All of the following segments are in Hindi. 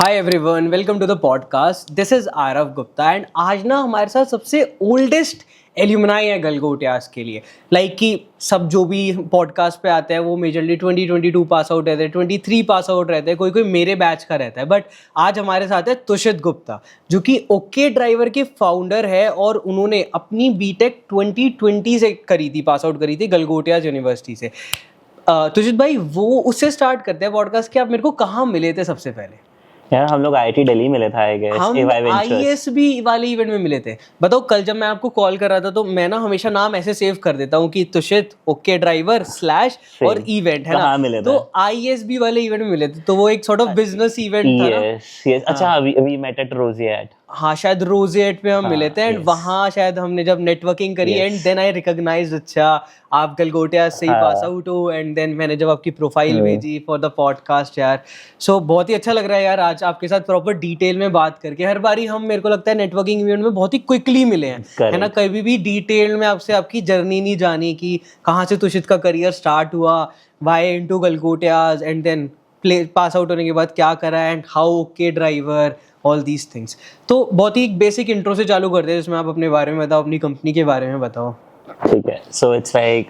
Hi everyone, welcome to the podcast. This is Aarav Gupta and आज ना हमारे साथ सबसे ओल्डेस्ट एल्यूमनाई है गलगोटियास के लिए। कि सब जो भी पॉडकास्ट पे आते हैं वो मेजरली 2022 पास आउट रहते हैं, 23 पास आउट रहते हैं, कोई कोई मेरे बैच का रहता है। बट आज हमारे साथ है तुषित गुप्ता, जो कि ओके ड्राइवर के फाउंडर है और उन्होंने अपनी बीटेक 2020 से करी थी, पास आउट करी थी गलगोटियास यूनिवर्सिटी से। तुषित भाई, वो उससे स्टार्ट करते हैं पॉडकास्ट कि आप मेरे को कहाँ मिले थे सबसे पहले? यार हम लोग आईआईटी दिल्ली मिले था, आई गेस। हम आईएसबी वाले इवेंट में मिले थे। बताओ, कल जब मैं आपको कॉल कर रहा था तो मैं ना हमेशा नाम ऐसे सेव कर देता हूँ कि तुषित ओके ड्राइवर / और इवेंट है ना, मिले तो आईएसबी वाले इवेंट में मिले थे। तो वो एक सॉर्ट ऑफ बिजनेस इवेंट था ना। यस। अच्छा, वी मेट एट रोजिएट। हाँ, शायद रोजेट पे हम मिले थे एंड वहाँ शायद हमने जब नेटवर्किंग करी एंड देन आई रिकॉग्नाइज्ड, अच्छा आप गलगोटिया से ही पास आउट हो। एंड देन मैंने जब आपकी प्रोफाइल भेजी फॉर द पॉडकास्ट यार, सो बहुत ही अच्छा लग रहा है यार आज आपके साथ प्रॉपर डिटेल में बात करके। हर बारी हम, मेरे को लगता है नेटवर्किंग इवेंट में बहुत ही क्विकली मिले हैं, है ना। कभी भी डिटेल में आपसे आपकी जर्नी नहीं जानी कि कहाँ से तुषित का करियर स्टार्ट हुआ, why into Galgotias, and then pass out होने के बाद क्या करा and how okay driver, all these things. तो बहुत ही बेसिक इंट्रो से चालू करते हैं जिसमें आप अपने बारे में बताओ, अपनी कंपनी के बारे में बताओ। ठीक है, सो it's like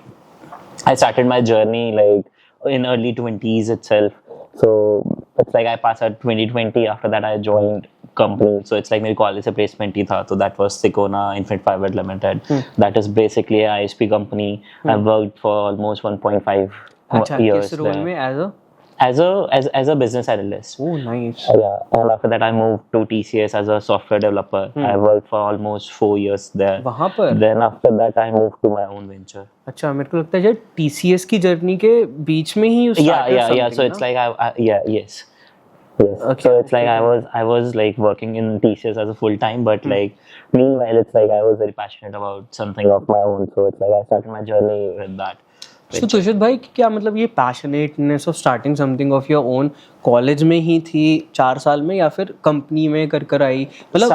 I started my journey like in early 20s itself. So it's like I passed out 2020. After that I joined company. So it's like मेरी कॉलेज से प्लेसमेंट ही था, तो that was Sicona Infinite Fiber Limited. That is basically a ISP company. I worked for almost 1.5 years. किस रोल में? as a business analyst. Oh, nice. Yeah, and after that I moved to TCS as a software developer. I worked for almost 4 years there. वहाँ पर? Then after that I moved to my own venture. अच्छा, मेरे को लगता है शायद TCS की जर्नी के बीच में ही Yeah. So it's like yes. Okay, so it's like I was like working in TCS as a full time, but like meanwhile it's like I was very passionate about something of my own. So it's like I started my journey with that. तो तुषित भाई, क्या मतलब ये passionateness of starting something of your own college में ही थी 4 साल में, या फिर कंपनी में कर आई? मतलब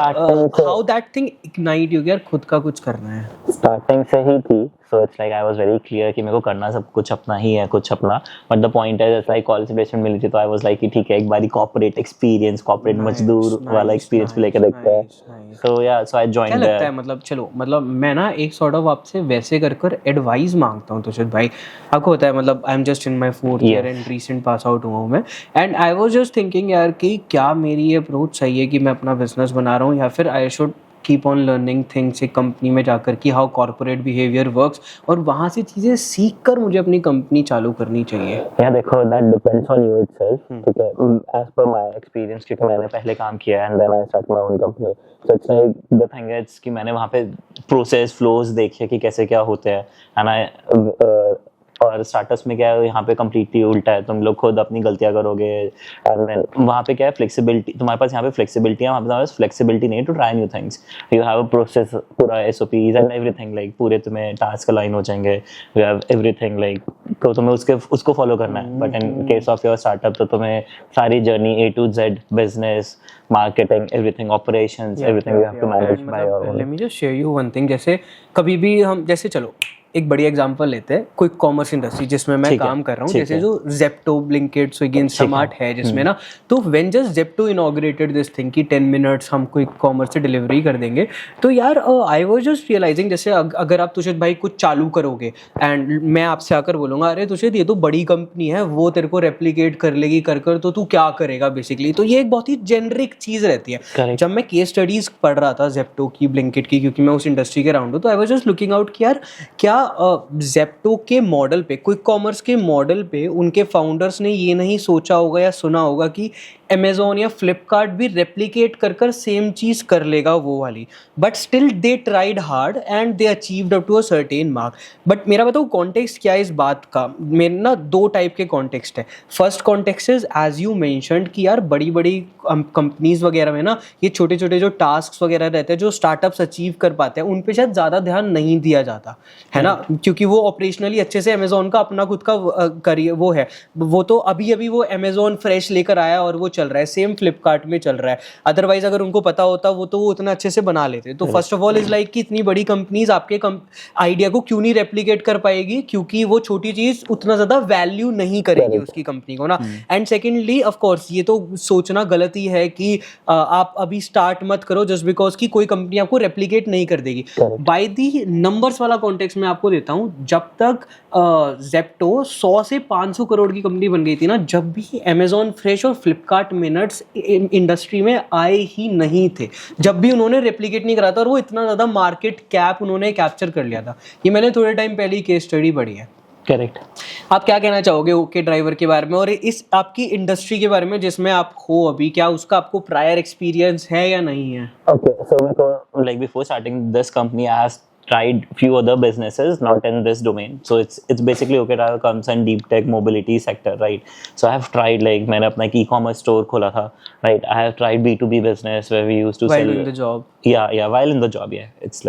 how that thing ignite you, यार खुद का कुछ करना है? स्टार्टिंग से ही थी। सो it's like I was very clear कि मेरे को करना सब कुछ अपना ही है, कुछ अपना। बट द पॉइंट है, जैसे लाइक कॉलेज प्लेसमेंट मिली थी तो आई वाज लाइक कि ठीक है, एक बारी कॉर्पोरेट एक्सपीरियंस, कॉर्पोरेट मजदूर वाला एक्सपीरियंस भी लेके देखते हैं। सो या, सो आई जॉइंड। क्या लगता है, मतलब चलो, मतलब मैं ना एक सॉर्ट ऑफ आपसे वैसे कर एडवाइस मांगता हूँ तुषित भाई। आपको पता है, मतलब I am just in my 4th year and recent pass out हुआ हूँ मैं। And I was just thinking यार कि क्या मेरी ये अप्रोच सही है कि मैं अपना बिजनेस बना रहा हूँ, या फिर I should keep on learning things एक कंपनी में जाकर कि हाउ कॉर्पोरेट बिहेवियर वर्क्स, और वहाँ से चीज़ें सीख कर मुझे अपनी कंपनी चालू करनी चाहिए। या देखो, that depends on you itself, ठीक है। एज पर माय एक्सपीरियंस, क्योंकि मैंने पहले काम किया है and then I start my own company. So it's like the thing is कि मैंने वहाँ पे प्रोसेस फ्लोज देखे कि कैसे क्या होते हैं, एंड आई और स्टार्टअप्स में क्या है, यहाँ पे कम्प्लीटली उल्टा है। तुम लोग खुद अपनी गलतियाँ करोगे, एंड देन वहाँ पे क्या है, फ्लेक्सिबिलिटी तुम्हारे पास। यहाँ पे फ्लेक्सिबिलिटी है, वहाँ पे तुम्हारे पास फ्लेक्सिबिलिटी नहीं है to try new things. You have a process, पूरा SOPs एंड एवरीथिंग, लाइक पूरे तुम्हें टास्क अलाइन हो जाएंगे। यू हैव एवरीथिंग, लाइक तो तुम्हें उसको फॉलो करना है। But in case of your startup तो तुम्हें सारी journey A to Z, business, marketing, everything, operations, everything you have to manage by your own. Let me just share you one thing. जैसे कभी भी हम, जैसे चलो एक बड़ी एग्जांपल लेते हैं, कोई कॉमर्स इंडस्ट्री जिसमें मैं काम कर रहा हूँ, जैसे जो जेप्टो, ब्लिंकिट, स्विगी, इंस्टामार्ट है जिसमें ना, तो when just Zepto inaugurated this thing कि 10 मिनट्स हम कोई कॉमर्स से डिलीवरी कर देंगे, तो यार आई वाज जस्ट रियलाइजिंग, जैसे अगर आप तुषित भाई कुछ चालू करोगे एंड मैं आपसे आकर बोलूँगा, अरे तुषित ये तो बड़ी कंपनी है, वो तेरे को रेप्लिकेट कर लेगी कर तो तू क्या करेगा बेसिकली। तो ये एक बहुत ही जेनरिक चीज़ रहती है। जब मैं केस स्टडीज पढ़ रहा था जेप्टो की, ब्लिंकिट की, क्योंकि मैं उस इंडस्ट्री के राउंड हूँ, तो आई वाज जस्ट लुकिंग आउट कि यार क्या जेप्टो के मॉडल पे, क्विक कॉमर्स के मॉडल पे उनके फाउंडर्स ने ये नहीं सोचा होगा या सुना होगा कि अमेजोन या फ्लिपकार्ट भी रेप्लिकेट कर सेम चीज़ कर लेगा वो वाली। But still they tried hard and they achieved up to a certain mark. But मेरा बताओ कॉन्टेक्स्ट क्या है इस बात का? मेरे ना 2 टाइप के कॉन्टेक्स्ट है। First context is as you mentioned कि यार बड़ी बड़ी कंपनीज वगैरह में ना ये छोटे छोटे जो टास्क वगैरह रहते हैं जो स्टार्टअप्स अचीव कर पाते हैं, उन पे शायद ज़्यादा ध्यान नहीं दिया जाता है ना, क्योंकि वो ऑपरेशनली अच्छे से अमेजोन का अपना खुद का करियर वो है, वो तो अभी वो अमेजोन फ्रेश लेकर आया और वो चल रहा है, सेम फ्लिपकार्ट में चल रहा है। अदरवाइज अगर उनको पता होता वो तो वो उतना अच्छे से बना लेते। तो first of all is like कि इतनी बड़ी कंपनीज आपके आइडिया को क्यों नहीं रेप्लिकेट कर पाएगी, क्योंकि वो छोटी चीज उतना ज्यादा वैल्यू नहीं करेगी उसकी कंपनी को ना। एंड सेकेंडली ऑफ कोर्स ये तो सोचना गलत ही है कि आप अभी स्टार्ट मत करो जस्ट बिकॉज कि कोई कंपनी आपको रेप्लिकेट नहीं कर देगी। बाय दी नंबर्स वाला कॉन्टेक्स्ट मैं आपको देता हूँ, जब तक ज़ेप्टो 100 से 500 करोड़ की कंपनी बन गई थी ना, जब भी अमेजॉन फ्रेश और फ्लिपकार्ट मिनट्स इंडस्ट्री में आए ही नहीं थे, जब भी उन्होंने रेप्लिकेट नहीं करा था, और वो इतना ज़्यादा मार्केट कैप उन्होंने कैप्चर कर लिया था। ये मैंने थोड़े टाइम पहले ही केस स्टडी पढ़ी है। करेक्ट। आप क्या कहना चाहोगे ओके ड्राइवर के बारे में और इस आपकी इंडस्ट्री के बारे में जिसमें आप हो अभी, क्या उसका आपको प्रायर एक्सपीरियंस है या नहीं है? Okay, so like before starting this company, I have tried few other businesses, not in this domain. So it's basically okay driver comes in deep tech mobility sector, right? So I have tried, like मैंने अपना एक e-commerce store खोला था, right? I have tried B2B business where we used to While sell doing the job. Yeah, while in the job, yeah. It's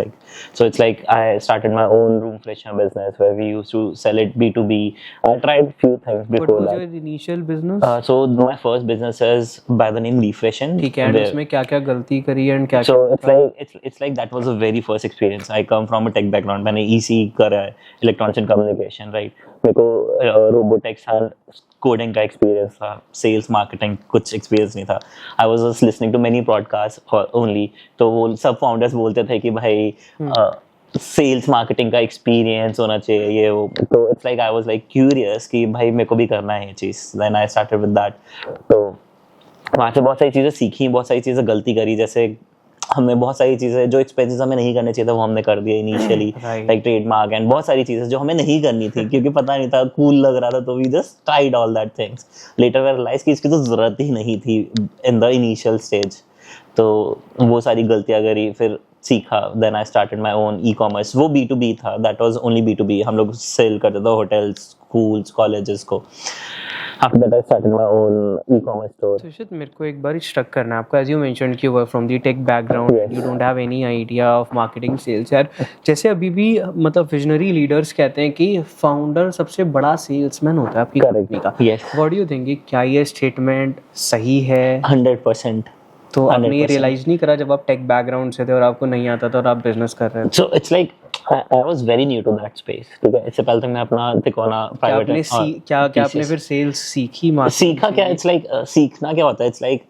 like I started my own room freshener business where we used to sell it B2B. I tried few things before that. What was your initial business? So my first business is by the name Refreshen. ठीक है, उसमें क्या-क्या गलती करी and क्या? So it's like that was a very first experience. I come from a tech background. मैंने EC करा है, electronics and communication, right? मेरे को robotics and कोडिंग का एक्सपीरियंस था, सेल्स मार्केटिंग कुछ एक्सपीरियंस नहीं था। I was just listening to many podcast only. तो वो सब फाउंडर्स बोलते थे कि भाई सेल्स मार्केटिंग का एक्सपीरियंस होना चाहिए ये वो। तो it's like I was like curious कि भाई मेरे को भी करना है ये चीज़। Then I started with that. तो वहाँ से बहुत सारी चीज़ें सीखी, बहुत सारी चीज़ें गलती करी, जैसे हमने बहुत सारी चीज़ें जो एक्सपेंसेस हमें नहीं करने चाहिए था वो हमने कर दिए इनिशियली, लाइक ट्रेडमार्क एंड बहुत सारी चीज़ें जो हमें नहीं करनी थी क्योंकि पता नहीं था, कूल लग रहा था, तो we just tried all that things. Later we realise कि इसकी तो ज़रूरत ही नहीं थी इन द इनिशियल स्टेज। तो वो सारी गलतियाँ करी, फिर सीखा। Then I started my own e-commerce. वो B2B था, दैट वाज ओनली B2B। हम लोग सेल करते थे होटल्स, स्कूल्स, कॉलेजेस को। After that I started my own e-commerce store. So Shit, मेरे को एक बार स्ट्रक करना है आपका, as you mentioned कि you were from the tech background, Yes. you don't have any idea of marketing sales। यार जैसे अभी भी मतलब विजनरी लीडर्स कहते हैं कि फाउंडर सबसे बड़ा सेल्समैन होता है आपकी कंपनी का। Yes. What do you think, क्या ये स्टेटमेंट सही है? 100%। तो आपने ये रियलाइज नहीं करा जब आप टेक बैकग्राउंड से थे और आपको नहीं आता था और आप बिजनेस कर रहे थे? So it's like I was very new to that space। ठीक है, इससे पहले तक मैं अपना तिकोना प्राइवेट क्या आपने फिर सेल्स सीखी? सीखा क्या? इट्स लाइक सीखना क्या होता है, इट्स लाइक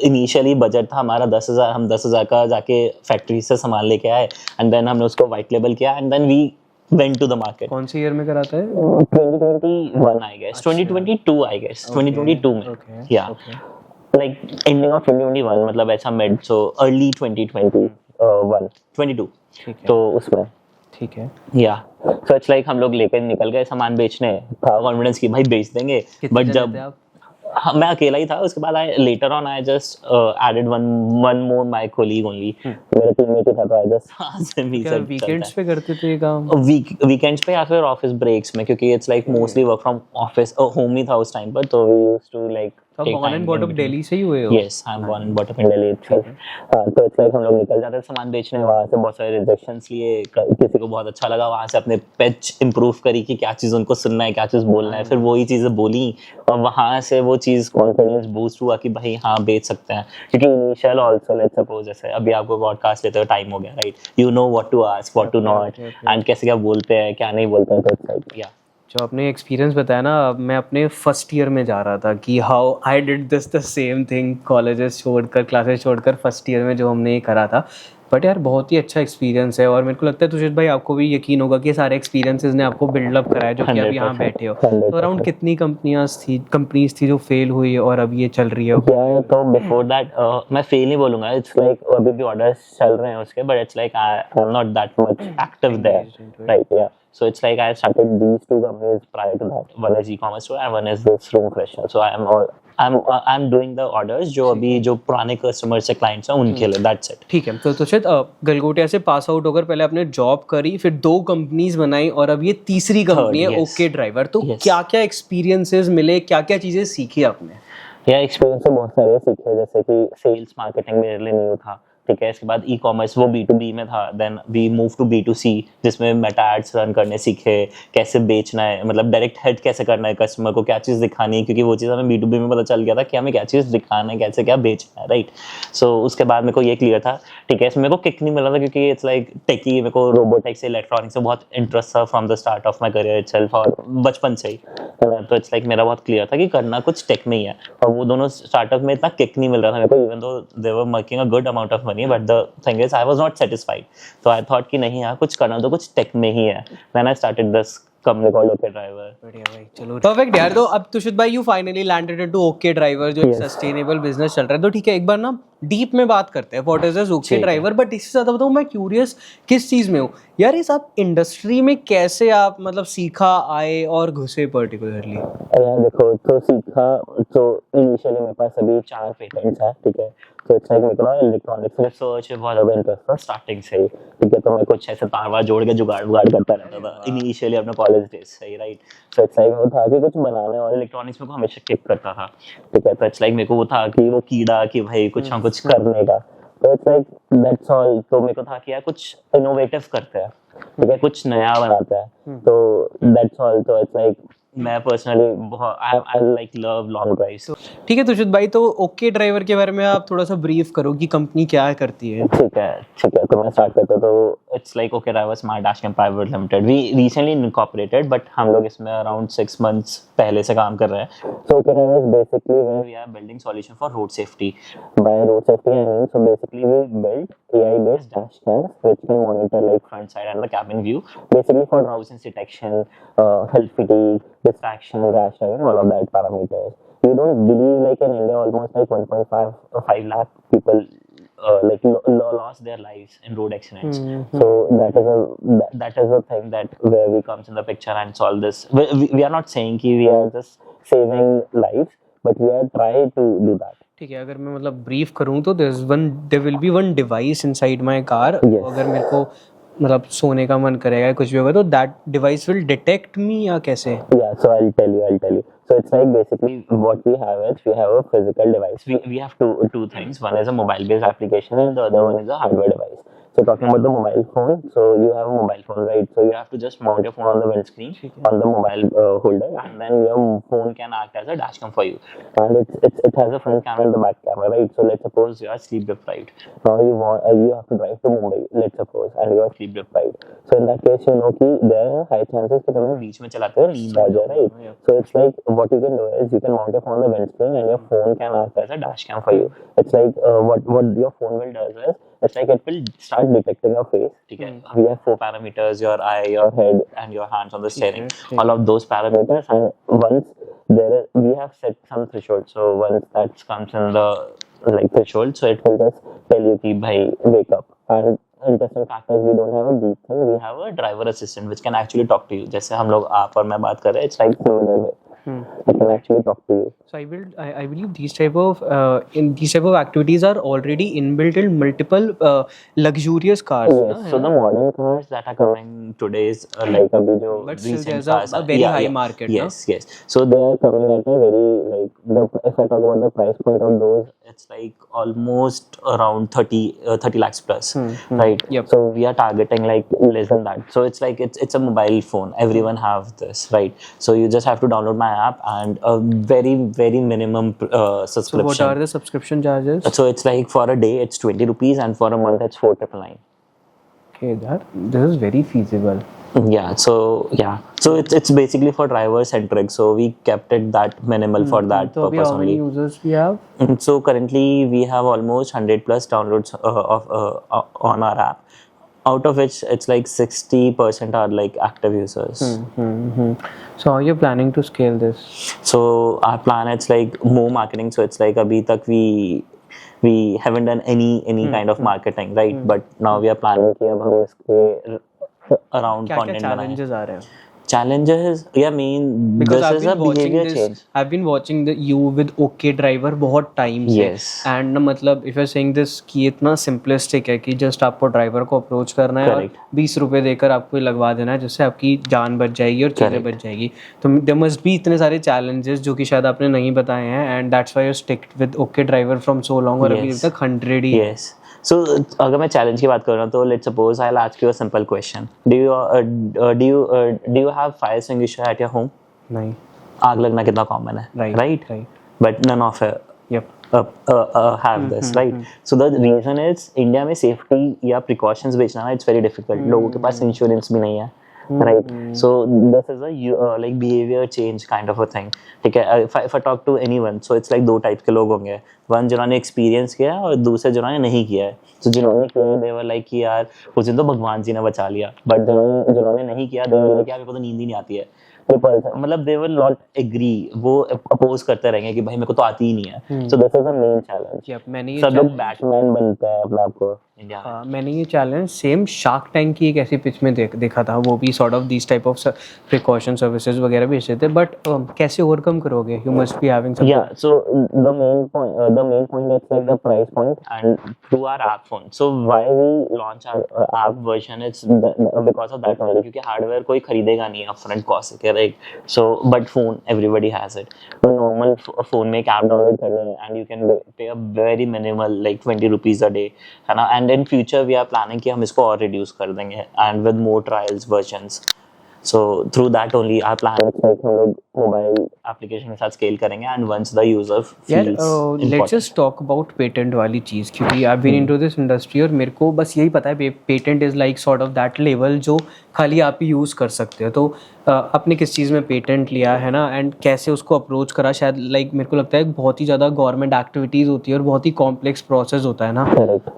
इनिशियली बजट था हमारा 10,000, हम 10,000 का जाके फैक्ट्री से सामान लेके आए एंड देन हमने उसको व्हाइट लेबल किया and then we went to the market। कौन से ईयर में कराता है? 2021 I guess, 2022 I guess, 2022 में, yeah, like ending of 2021, मतलब ऐसा mid, so early 2021, 22। तो उसमें ठीक है, या सो इट्स लाइक हम लोग लेकर निकल गए सामान बेचने, था कॉन्फिडेंस कि भाई बेच देंगे, बट जब मैं अकेला ही था, उसके बाद I later on I just added one more my colleague only, मेरा टीममेट था, तो आई जस्ट वीकेंड्स पे करते थे ये काम? वीकेंड्स पे या फिर ऑफिस ब्रेक्स में, क्योंकि it's like mostly work from office, home ही था उस टाइम पर, तो we used to like born and brought up Delhi से ही हुए हो? Yes, I'm born and brought up in Delhi itself। तो it's like हम लोग निकल जाते थे सामान बेचने, वहाँ से बहुत सारे रिजेक्शंस लिए, किसी को बहुत अच्छा लगा, वहाँ से अपने पिच इंप्रूव करी कि क्या चीज़ उनको सुनना है, क्या चीज़ बोलना है, फिर वही चीज़ें बोली और वहाँ से वो चीज़ कॉन्फिडेंस बूस्ट हुआ कि भाई हाँ बेच सकते हैं। क्योंकि इनिशियल ऑल्सो लेट्स सपोज जैसे अभी आपको पॉडकास्ट लेते हुए टाइम हो गया, right, you know what to ask, what to not, and कैसे क्या बोलते हैं, क्या नहीं बोलते हैं, तो इट्स लाइक या जो आपने एक्सपीरियंस बताया ना, मैं अपने फर्स्ट ईयर में जा रहा था कि how I did this the same thing, colleges छोड़कर, क्लासेस छोड़कर, फर्स्ट ईयर में जो हमने ये करा था। बट यार बहुत ही अच्छा एक्सपीरियंस है और मेरे को लगता है तुषित भाई आपको भी यकीन होगा कि सारे एक्सपीरियंसेस ने आपको बिल्डअप कराया जो कि आप यहाँ बैठे हो। तो अराउंड कितनी कंपनीज थी जो फेल हुई और अब ये चल रही है? तो बिफोर दैट मैं फेल नहीं बोलूंगा, इट्स लाइक अभी भी ऑर्डर्स चल रहे हैं उसके, but it's like I am not that much active there, right, yeah. So it's like I started these two companies prior to that. One is e-commerce store and one is this room freshener. So I'm doing the orders जो अभी जो पुराने कस्टमर से क्लाइंट्स हैं उनके लिए, that's it। ठीक है, तो तुषित गलगोटिया से पास आउट होकर पहले आपने जॉब करी, फिर 2 कंपनीज बनाई और अब ये तीसरी कंपनी है ओके ड्राइवर। तो क्या क्या एक्सपीरियंसेस मिले, क्या क्या चीजें सीखी आपने? यार एक्सपीरियंस तो बहुत सारे सीखे, जैसे कि सेल्स मार्केटिंग मेरे लिए न्यू था, ठीक है, इसके बाद ई कॉमर्स वो B2B में था, then we move to B2C जिसमें मेटा एड्स रन करने सीखे, कैसे बेचना है, मतलब डायरेक्ट हिट कैसे करना है कस्टमर को, क्या चीज़ दिखानी है, क्योंकि वो चीज़ हमें B2B में पता चल गया था कि हमें क्या चीज़ दिखाना है, कैसे क्या बेचना है, राइट। सो उसके बाद मेरे को ये क्लियर था, ठीक है, इसमें मेरे को किक नहीं मिल रहा था क्योंकि इट्स लाइक टेकी, मेरे को रोबोटिक्स इलेक्ट्रॉनिक्स से बहुत इंटरेस्ट था from the start of my career itself, और बचपन से ही। तो इट्स लाइक मेरा बहुत क्लियर था कि करना कुछ टेक में ही है, और वो दोनों स्टार्टअप में इतना किक नहीं मिल रहा था मेरे को, even though they were making a good amount of money, but the thing is I was not satisfied. तो आई थॉट कि नहीं यार, कुछ करना तो कुछ टेक में ही है। Then I started this company called okay driver. बढ़िया भाई, चलो परफेक्ट यार। तो अब तुषित भाई you finally landed into okay driver, जो एक सस्टेनेबल बिजनेस चल रहा है। तो ठीक है, एक बार ना डीप में बात करते हैं, what is this okay driver. But इससे ज्यादा बताऊं, मैं क्यूरियस किस चीज में हूँ यार, इस आप इंडस्ट्री में कैसे आप मतलब सीखा, आए और घुसे पर्टिकुलरली? यार देखो, तो सीखा तो इनिशियली मेरे पास अभी 4 पेटेंट्स है, ठीक है। तो इट्स लाइक मेरे को ना इलेक्ट्रॉनिक्स रिसर्च में बहुत ज़्यादा इंटरेस्ट था स्टार्टिंग से ही, ठीक है। तो मैं कुछ ऐसे तार वार जोड़ के जुगाड़ करता रहता था इनिशियली अपने कॉलेज डेज से ही, राइट। सो इट्स लाइक वो था कि कुछ बनाने, और इलेक्ट्रॉनिक्स में को हमेशा किक करता था, ठीक है। तो इट्स लाइक मेरे को वो था कि वो कीड़ा कि भाई कुछ ना कुछ करने का। तो इट्स लाइक दैट्स ऑल। तो मेरे को था कि यार कुछ इनोवेटिव करते हैं, ठीक है, कुछ नया बनाते हैं। तो दैट्स ऑल। तो इट्स लाइक मैं पर्सनली बहुत I like love long drives. ठीक है तुषित भाई, तो ओके ड्राइवर के बारे में आप थोड़ा सा ब्रीफ करो कि कंपनी क्या करती है। ठीक है, तो मैं स्टार्ट करता हूँ। तो it's like okay driver smart dashcam private limited, we recently incorporated, but हम लोग इसमें अराउंड 6 मंथ्स पहले से काम कर रहे हैं। So okay driver basically we are building solution for road safety. By road safety I mean, so basically we build AI based dash cams which can monitor like front side and the cabin view, basically for drowsiness detection, health fatigue, distraction, rash driving, all of that parameters. You don't believe like in India almost like 1.5 or 5 lakh people like lost their lives in road accidents. So that is the thing that where we comes in the picture and solve this. We are not saying कि we are just saving lives, but we are trying to do that. ठीक है, अगर मैं मतलब ब्रीफ करूं तो there will be one device inside my car. अगर मेरे को मतलब सोने का मन करेगा, कुछ भी होगा, तो दैट डिवाइस विल डिटेक्ट मी, या कैसे? Yeah, so I'll tell you. So it's like basically what we have is we have a physical device. We have two things. One is a mobile based application and the other one is a hardware device. So talking about the mobile phone, so you have a mobile phone, right? So you have to just mount your phone on the windscreen on the mobile holder, and then your phone can act as a dashcam for you. And it has a front camera and the back camera, right? So let's suppose you are sleep deprived. Now you have to drive to Mumbai, let's suppose, and you are sleep deprived. So in that case, you know कि there are high chances कि तुम्हें बीच में चलाते हो नींद आ जाए, right? So it's like what you can do is you can mount your phone on the windscreen and your phone can act as a dashcam for you. It's like what your phone will do is it's like it will start detecting your face. Okay. We have 4 parameters: your eye, your head, and your hands on the steering. All of those parameters, and once we have set some threshold. So once that comes in the like threshold, so it will just tell you कि भाई wake up. And interesting fact is we don't have a beep thing. We have a driver assistant which can actually talk to you. जैसे हम लोग आप और मैं बात कर रहे हैं, it's like similar way. I can actually talk to you. So I believe these type of activities are already inbuilt in multiple luxurious cars. Yes. So the modern cars that are coming today is like अभी जो but still recent there's cars a very high market. Yes. So they are coming at a very like if I talk about the price point of those, it's like almost around 30 lakhs plus, right? Yep. So we are targeting like less than that. So it's like it's a mobile phone. Everyone have this, right? So you just have to download my app and a very minimum subscription. So what are the subscription charges? So it's like for a day it's 20 rupees and for a month it's 499. Okay, this is very feasible. Yeah, so it's basically for driver centric. So we kept it that minimal for that So purpose how many only. users we have? So currently we have almost 100 plus downloads on our app. Out of which it's like 60% are like active users. So how are you planning to scale this? So our plan, it's like more marketing. So it's like abhi tak we haven't done any kind of marketing, right? But now we are planning कि अब हम इसके around क्या content challenges आ रहे हैं? Challenges, yeah, I mean, Because this is a behavior change. I've been watching you with OK Driver बहुत time से. Yes. And मतलब if you're saying this कि इतना simplistic है कि just आपको ड्राइवर को अप्रोच करना है और 20 रुपए देकर आपको लगवा देना है, जिससे आपकी जान बच जाएगी और चीज़ें बच जाएगी. तो there must be इतने सारे challenges जो कि शायद आपने नहीं बताए हैं, and that's why you stick with OK Driver from so long और अभी तक 100 ही. Yes. So अगर मैं चैलेंज की बात कर रहा हूँ तो let's suppose I'll ask you a simple question. Do you have fire extinguisher at your home? नहीं. आग लगना कितना कॉमन है, right? But none of have this, right? So the reason is India में safety या precautions बेचना ना it's very difficult. लोगों के पास insurance भी नहीं है, right? So this is a like behavior change kind of a thing. ठीक है, if I talk to anyone, so it's like दो type के लोग होंगे. One जिन्होंने experience किया है और दूसरे जिन्होंने नहीं किया है. So जिन्होंने किया है they were like कि यार उस दिन तो भगवान जी ने बचा लिया. But जिन्होंने नहीं किया they were like यार मेरे को तो नींद ही नहीं आती है. मतलब they will not agree, वो अपोज करते रहेंगे कि भाई मेरे को तो आती ही नहीं है. So this is the main challenge. सब लोग बैटमैन बनते हैं अपने आप को इंडिया में. मैंने ये चैलेंज सेम शार्क टैंक की एक ऐसी पिच में देखा था. वो भी sort of this type of precaution services वगैरह बेचते थे. बट कैसे ओवरकम करोगे? You must be having something. Yeah, so the main point is like the price point and through our app phone. So why we launch our app version, it's because of that only. क्योंकि हार्डवेयर कोई खरीदेगा नहीं अपफ्रंट कॉस्ट है, right? So but phone everybody has it. तो नॉर्मल फोन में एक ऐप डाउनलोड कर लें and you can pay a very minimal like 20 rupees a day, है ना? And in future we are planning कि हम इसको और reduce कर देंगे and with more trials versions. So through that only our plan is like हम लोग मोबाइल एप्लीकेशन के साथ स्केल करेंगे and once the user feels important. Let's just talk about patent वाली चीज़, क्योंकि I've been into this industry और मेरे को बस यही पता है patent is like sort of that level जो खाली आप ही यूज़ कर सकते हो. तो आपने किस चीज़ में पेटेंट लिया है ना, एंड कैसे उसको अप्रोच करा? शायद लाइक मेरे को लगता है बहुत ही ज़्यादा गवर्नमेंट एक्टिविटीज़ होती है और बहुत ही कॉम्प्लेक्स प्रोसेस होता है ना.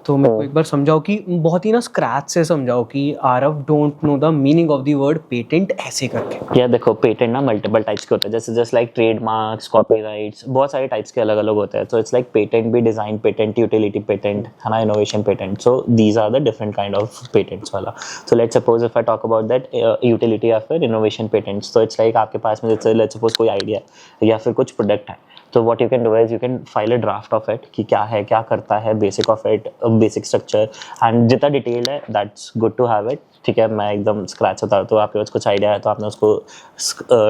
तो मेरे को एक बार समझाओ कि बहुत ही ना स्क्रैच से समझाओ कि Aarav don't know the meaning of the word patent ऐसे करके. यार देखो, पेटेंट ना मल्टीपल टाइप्स के होते हैं. जैसे जस्ट लाइक ट्रेडमार्क्स, कॉपीराइट्स, बहुत सारे टाइप्स के अलग अलग होते हैं. तो इट्स लाइक पेटेंट भी डिजाइन पेटेंट, यूटिलिटी पेटेंट, है ना, innovation patent. So these are the different kind of patents वाला. So let's suppose if I talk about that utility या फिर इनोवेशन पेटेंट्स. तो इट्स लाइक आपके पास में लेट्स सपोज कोई आइडिया या फिर कुछ प्रोडक्ट है. तो what you can do is you can file a draft of it कि क्या है, क्या करता है, basic of it, basic structure, and जितना डिटेल्ड है that's good to have it. ठीक है, मैं एकदम स्क्रैच होता तो आपके पास कुछ आइडिया है तो आपने उसको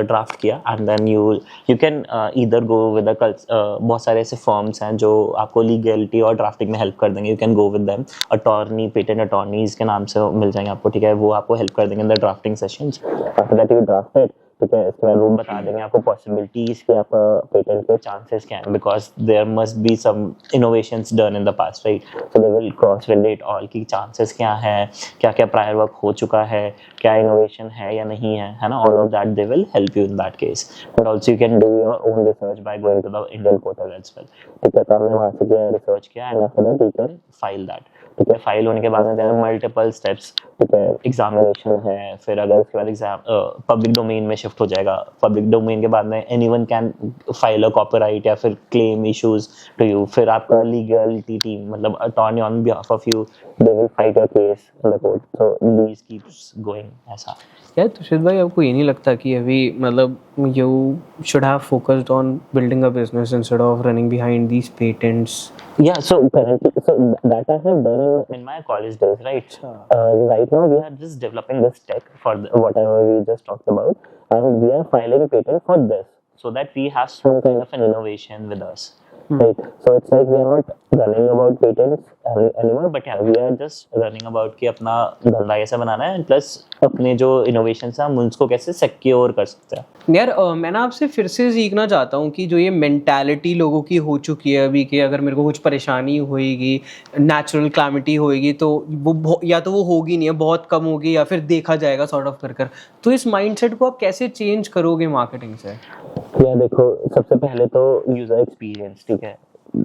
ड्राफ्ट किया and then you can either go with बहुत सारे ऐसे फर्म्स हैं जो आपको लीगलिटी और ड्राफ्टिंग में हेल्प कर देंगे. You can go with them. Attorney, patent attorneys के नाम से मिल जाएंगे आपको. ठीक है, वो आपको हेल्प कर देंगे in the drafting sessions. After that you draft it. ठीक है, इसके बाद वो बता देंगे आपको पॉसिबिलिटीज कि आपका पेटेंट के चांसेस क्या हैं, because there must be some innovations done in the past, right? So they will cross relate all की चांसेस क्या हैं, क्या क्या प्रायर वर्क हो चुका है, क्या इनोवेशन है या नहीं है ना. All of that they will help you in that case. And also you can do your own research by going to the Indian portal as well. ठीक है, तो आपने वहाँ से किया रिसर्च किया and after that you can file that. ठीक है, फाइल होने के बाद में देयर आर मल्टीपल स्टेप्स. ठीक है, एग्जामिनेशन है, फिर अगर उसके बाद एग्जाम पब्लिक डोमेन में शिफ्ट हो जाएगा. पब्लिक डोमेन के बाद में anyone can file a copyright या फिर क्लेम इश्यूज टू यू. फिर आपका लीगलिटी टीम, मतलब attorney on behalf of you, they will fight your case in the court. So this keeps going ऐसा. यार तुषार भाई, आपको ये नहीं लगता कि अभी मतलब you should have focused on building a business instead of running behind these patents? Yeah, so currently, so that I have done in my college days, right? Right now we are just developing this tech for whatever we just talked about, and we are filing a patent for this, so that we have some kind of an innovation with us, right? So it's like we are not running about patents anymore, but yeah, we are just running about कि अपना धंधा कैसे बनाना है, प्लस अपने जो इनोवेशन है हम उसको कैसे सिक्योर कर सकते हैं. यार मैं ना आपसे फिर से सीखना चाहता हूँ कि जो ये मेंटालिटी लोगों की हो चुकी है अभी कि अगर मेरे को कुछ परेशानी होएगी, नेचुरल क्लैमिटी होएगी, तो वो या तो वो होगी नहीं है, बहुत कम होगी, या फिर देखा जाएगा सॉर्ट ऑफ कर. तो इस माइंडसेट को आप कैसे चेंज करोगे मार्केटिंग से? यार देखो, सबसे पहले तो यूजर एक्सपीरियंस. ठीक है,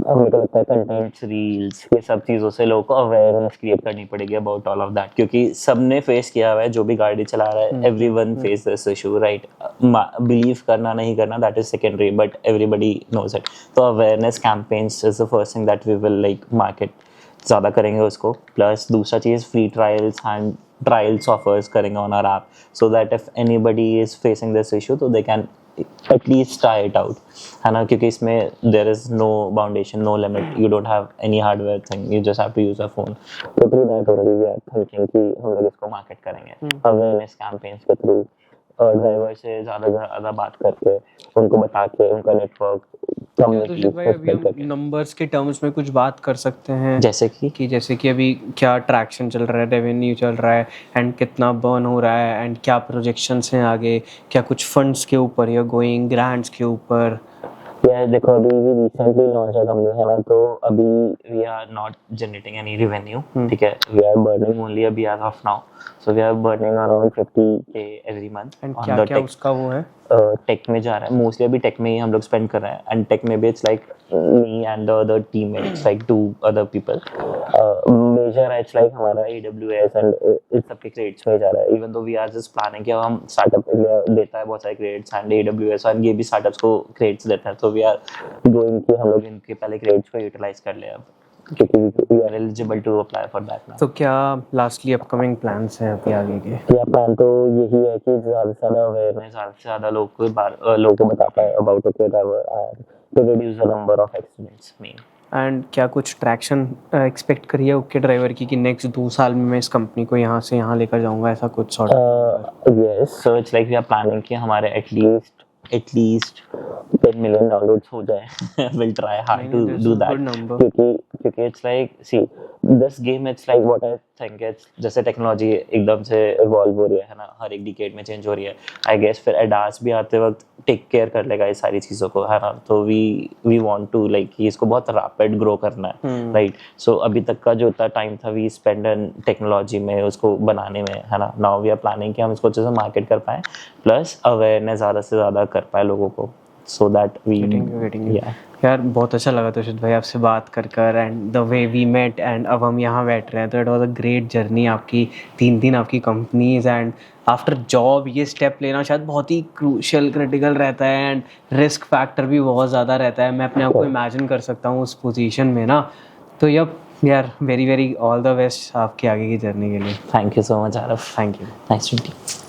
हमें को लगता है कंटेंट्स, रील्स, ये सब चीज़ों से लोगों को अवेयरनेस क्रिएट करनी पड़ेगी अबाउट ऑल ऑफ दैट, क्योंकि सबने फेस किया हुआ है. जो भी गाड़ी चला रहा है, everyone face this issue, right? Believe करना नहीं करना that is secondary, but everybody knows it. तो awareness campaigns is the first thing that we will like market ज़्यादा करेंगे उसको. प्लस दूसरा चीज़, free trials and trials offers करेंगे on our app, so that if anybody is facing this issue तो they can at least try it out, है ना? क्योंकि इसमें there is no foundation, no limit, you don't have any hardware thing, you just have to use a phone. तो through that only we are thinking कि हम लोग इसको मार्केट करेंगे awareness campaigns के थ्रू. ड्राइवर से ज़्यादा बात करके, उनको बता के, उनका नेटवर्क तो भाई अभी हम नंबर्स के टर्म्स में कुछ बात कर सकते हैं, जैसे कि अभी क्या ट्रैक्शन चल रहा है, रेवेन्यू चल रहा है, एंड कितना बर्न हो रहा है, एंड क्या प्रोजेक्शंस हैं आगे, क्या कुछ फंड्स के ऊपर या गोइंग ग्रांट्स के ऊपर? यार देखो, अभी भी रिसेंटली लॉन्च है कंपनी है ना, तो अभी we are not generating any revenue, ठीक है, वी आर बर्निंग ओनली अभी as of now, so we are burning around 50K every month. And क्या उसका वो है? टेक में जा रहा है मोस्टली, अभी टेक में ही हम लोग स्पेंड कर रहे हैं, एंड टेक में भी it's like me and the other teammates, like 2 other people. Major है इट्स लाइक हमारा AWS एंड इस सब के क्रेडिट्स में जा रहा है, even though we are just planning कि हम स्टार्टअप इंडिया देता है बहुत सारे क्रेडिट्स एंड AWS और ये भी स्टार्टअप्स को क्रेडिट्स देता है, तो वी आर गोइंग कि हम लोग इनके पहले क्रेडिट्स को यूटिलाइज कर ले अब, क्योंकि we are eligible to apply for that now. तो क्या लास्टली अपकमिंग प्लान्स हैं अभी आगे के? या प्लान तो यही है कि ज़्यादा से ज़्यादा अवेयरनेस, ज़्यादा से ज़्यादा लोगों को बता पाए about okay driver and to reduce the number of accidents मेन। एंड क्या कुछ ट्रैक्शन एक्सपेक्ट करिए ओके ड्राइवर की कि नेक्स्ट 2 साल में मैं इस कंपनी को यहाँ से यहाँ लेकर जाऊँगा, ऐसा कुछ sort? Yes, so it's like we are planning कि हमारे एटलीस्ट 10 million डाउनलोड्स हो जाए। Will try hard to do that, क्योंकि it's like see this game, it's like what I think, it's जैसे टेक्नोलॉजी एकदम से इवॉल्व हो रही है ना, हर एक डिकेड में चेंज हो रही है, आई गेस फिर एडास भी आते वक्त टेक केयर कर लेगा इस सारी चीज़ों को, है ना, तो वी वांट टू लाइक कि इसको बहुत रैपिड ग्रो करना है, राइट। सो अभी तक का जो उतना टाइम था वी स्पेंड इन टेक्नोलॉजी में, उसको बनाने में, है ना, नाउ वी आर प्लानिंग कि हम इसको अच्छे से मार्केट कर पाएँ, प्लस अवेयरनेस ज़्यादा से ज़्यादा कर पाए लोगों को, सो दैट वी गेटिंग यार बहुत अच्छा लगा तुषित भाई आपसे बात कर and the way we met, and अब हम यहाँ बैठ रहे हैं, तो it was a great journey आपकी, 3 दिन आपकी कंपनीज, एंड आफ्टर जॉब ये स्टेप लेना शायद बहुत ही क्रूशियल क्रिटिकल रहता है, एंड रिस्क फैक्टर भी बहुत ज़्यादा रहता है, मैं अपने आप को इमेजिन कर सकता हूँ उस पोजीशन में ना, तो यार very very all the best आपकी आगे की जर्नी के लिए। Thank you so much Aaraf, thank you, nice to meet you.